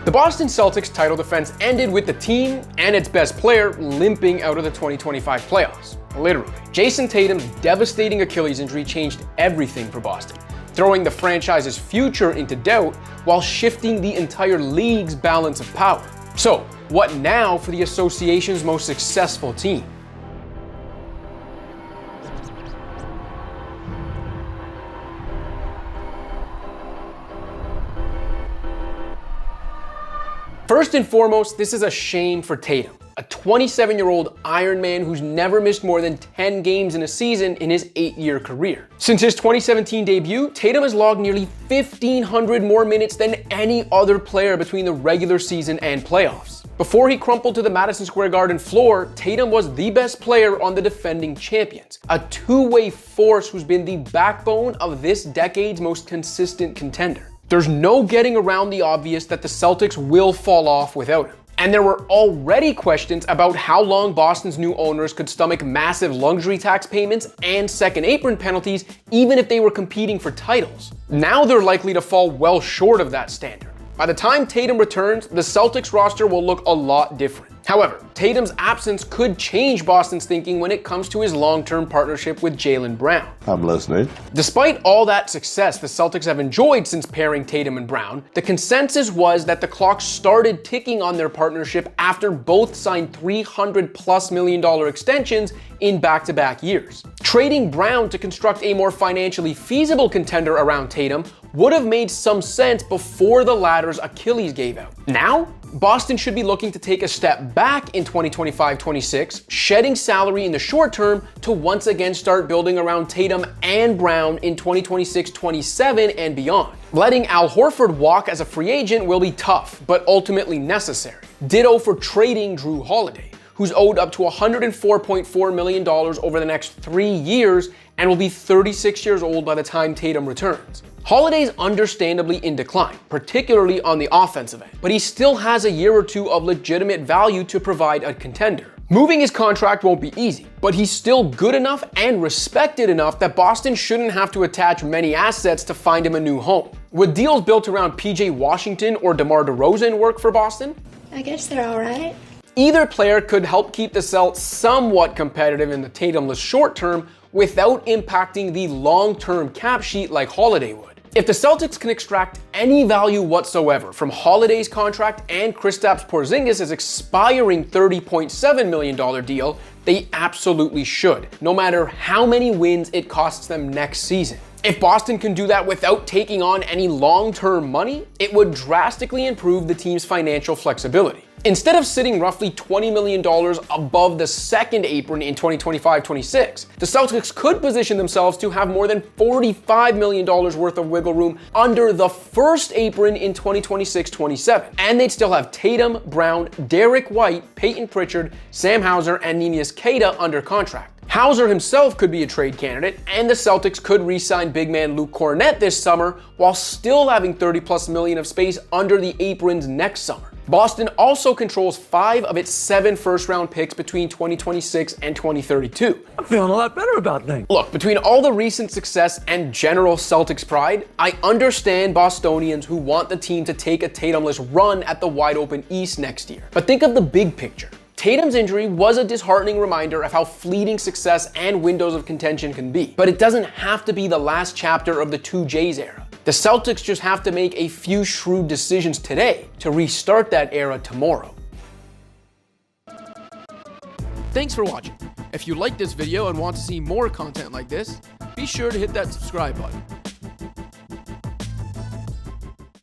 The Boston Celtics title defense ended with the team and its best player limping out of the 2025 playoffs. Literally. Jayson Tatum's devastating Achilles injury changed everything for Boston, throwing the franchise's future into doubt while shifting the entire league's balance of power. So, what now for the association's most successful team? First and foremost, this is a shame for Tatum, a 27-year-old Iron Man who's never missed more than 10 games in a season in his 8-year career. Since his 2017 debut, Tatum has logged nearly 1,500 more minutes than any other player between the regular season and playoffs. Before he crumpled to the Madison Square Garden floor, Tatum was the best player on the defending champions, a two-way force who's been the backbone of this decade's most consistent contender. There's no getting around the obvious that the Celtics will fall off without him. And there were already questions about how long Boston's new owners could stomach massive luxury tax payments and second apron penalties even if they were competing for titles. Now they're likely to fall well short of that standard. By the time Tatum returns, the Celtics roster will look a lot different. However, Tatum's absence could change Boston's thinking when it comes to his long-term partnership with Jaylen Brown. I'm listening. Despite all that success the Celtics have enjoyed since pairing Tatum and Brown, the consensus was that the clock started ticking on their partnership after both signed $300+ million extensions in back-to-back years. Trading Brown to construct a more financially feasible contender around Tatum would have made some sense before the latter's Achilles gave out. Now, Boston should be looking to take a step back in 2025-26, shedding salary in the short term to once again start building around Tatum and Brown in 2026-27 and beyond. Letting Al Horford walk as a free agent will be tough, but ultimately necessary. Ditto for trading Drew Holiday, who's owed up to $104.4 million over the next 3 years and will be 36 years old by the time Tatum returns. Holiday's understandably in decline, particularly on the offensive end, but he still has a year or two of legitimate value to provide a contender. Moving his contract won't be easy, but he's still good enough and respected enough that Boston shouldn't have to attach many assets to find him a new home. Would deals built around PJ Washington or DeMar DeRozan work for Boston? I guess they're all right. Either player could help keep the Celtics somewhat competitive in the Tatumless short term without impacting the long-term cap sheet like Holiday would. If the Celtics can extract any value whatsoever from Holiday's contract and Kristaps Porzingis' expiring $30.7 million deal, they absolutely should, no matter how many wins it costs them next season. If Boston can do that without taking on any long-term money, it would drastically improve the team's financial flexibility. Instead of sitting roughly $20 million above the second apron in 2025-26, the Celtics could position themselves to have more than $45 million worth of wiggle room under the first apron in 2026-27. And they'd still have Tatum, Brown, Derek White, Peyton Pritchard, Sam Hauser, and Neemias Queta under contract. Hauser himself could be a trade candidate, and the Celtics could re-sign big man Luke Kornet this summer while still having $30+ million of space under the aprons next summer. Boston also controls 5 of its 7 first-round picks between 2026 and 2032. I'm feeling a lot better about things. Look, between all the recent success and general Celtics pride, I understand Bostonians who want the team to take a Tatumless run at the wide-open East next year. But think of the big picture. Tatum's injury was a disheartening reminder of how fleeting success and windows of contention can be. But it doesn't have to be the last chapter of the 2Js era. The Celtics just have to make a few shrewd decisions today to restart that era tomorrow. Thanks for watching. If you liked this video and want to see more content like this, be sure to hit that subscribe button.